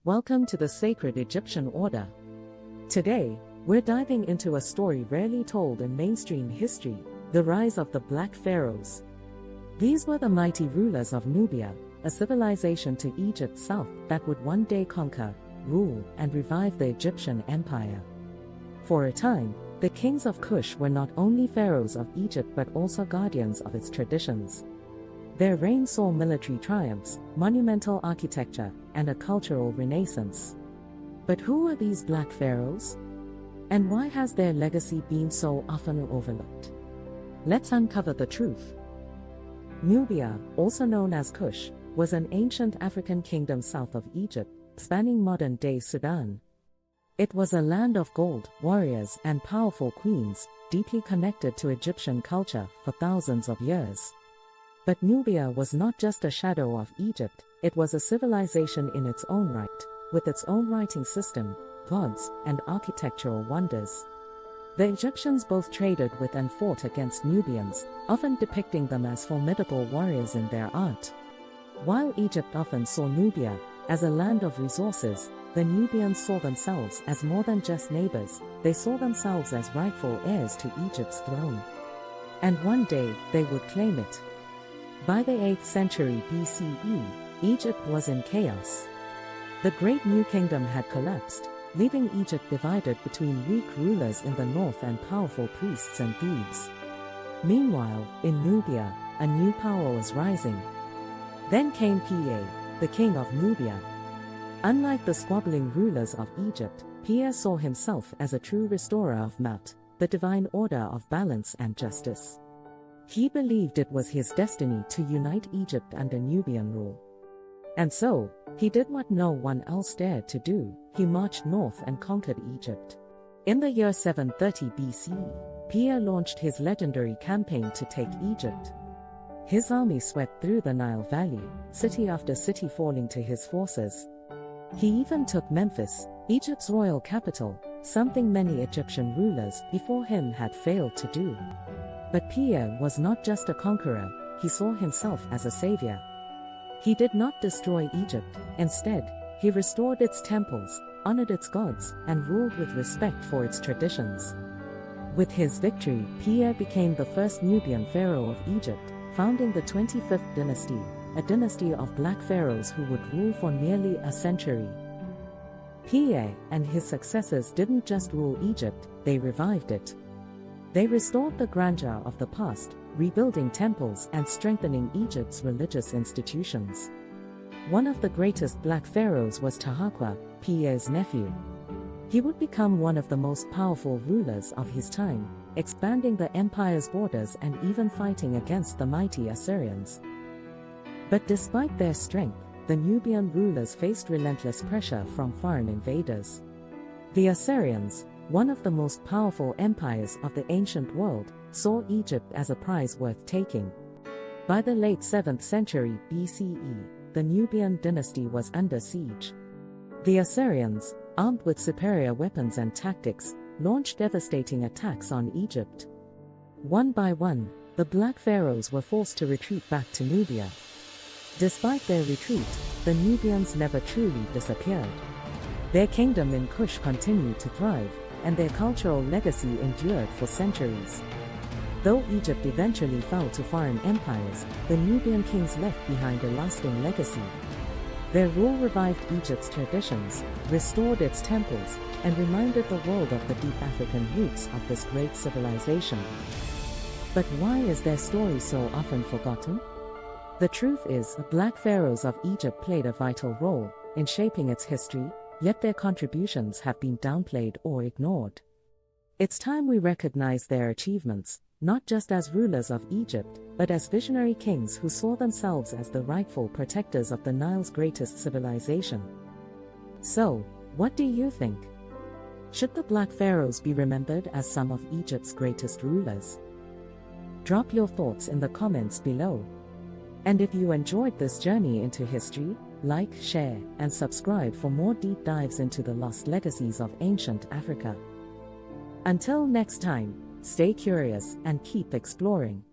Welcome to the sacred Egyptian order. Today, we're diving into a story rarely told in mainstream history, the rise of the Black Pharaohs. These were the mighty rulers of Nubia, a civilization to Egypt's south that would one day conquer, rule, and revive the Egyptian empire. For a time, the kings of Kush were not only pharaohs of Egypt but also guardians of its traditions. Their reign saw military triumphs, monumental architecture, and a cultural renaissance. But who are these Black Pharaohs? And why has their legacy been so often overlooked? Let's uncover the truth. Nubia, also known as Kush, was an ancient African kingdom south of Egypt, spanning modern-day Sudan. It was a land of gold, warriors, and powerful queens, deeply connected to Egyptian culture for thousands of years. But Nubia was not just a shadow of Egypt, it was a civilization in its own right, with its own writing system, gods, and architectural wonders. The Egyptians both traded with and fought against Nubians, often depicting them as formidable warriors in their art. While Egypt often saw Nubia as a land of resources, the Nubians saw themselves as more than just neighbors. They saw themselves as rightful heirs to Egypt's throne. And one day, they would claim it. By the 8th century BCE, Egypt was in chaos. The great New Kingdom had collapsed, leaving Egypt divided between weak rulers in the north and powerful priests and thieves. Meanwhile, in Nubia, a new power was rising. Then came Piye, the king of Nubia. Unlike the squabbling rulers of Egypt, Piye saw himself as a true restorer of Maat, the divine order of balance and justice. He believed it was his destiny to unite Egypt under Nubian rule. And so, he did what no one else dared to do. He marched north and conquered Egypt. In the year 730 BCE, Piye launched his legendary campaign to take Egypt. His army swept through the Nile Valley, city after city falling to his forces. He even took Memphis, Egypt's royal capital, something many Egyptian rulers before him had failed to do. But Piye was not just a conqueror, he saw himself as a savior. He did not destroy Egypt, instead, he restored its temples, honored its gods, and ruled with respect for its traditions. With his victory, Piye became the first Nubian pharaoh of Egypt, founding the 25th dynasty, a dynasty of Black Pharaohs who would rule for nearly a century. Piye and his successors didn't just rule Egypt, they revived it. They restored the grandeur of the past, rebuilding temples and strengthening Egypt's religious institutions. One of the greatest Black Pharaohs was Taharqa, Piye's nephew. He would become one of the most powerful rulers of his time, expanding the empire's borders and even fighting against the mighty Assyrians. But despite their strength, the Nubian rulers faced relentless pressure from foreign invaders. The Assyrians, one of the most powerful empires of the ancient world, saw Egypt as a prize worth taking. By the late 7th century BCE, the Nubian dynasty was under siege. The Assyrians, armed with superior weapons and tactics, launched devastating attacks on Egypt. One by one, the Black Pharaohs were forced to retreat back to Nubia. Despite their retreat, the Nubians never truly disappeared. Their kingdom in Kush continued to thrive, and their cultural legacy endured for centuries. Though Egypt eventually fell to foreign empires, the Nubian kings left behind a lasting legacy. Their rule revived Egypt's traditions, restored its temples, and reminded the world of the deep African roots of this great civilization. But why is their story so often forgotten? The truth is, the Black Pharaohs of Egypt played a vital role in shaping its history, yet their contributions have been downplayed or ignored. It's time we recognize their achievements, not just as rulers of Egypt, but as visionary kings who saw themselves as the rightful protectors of the Nile's greatest civilization. So, what do you think? Should the Black Pharaohs be remembered as some of Egypt's greatest rulers? Drop your thoughts in the comments below. And if you enjoyed this journey into history, like, share, and subscribe for more deep dives into the lost legacies of ancient Africa. Until next time, stay curious and keep exploring.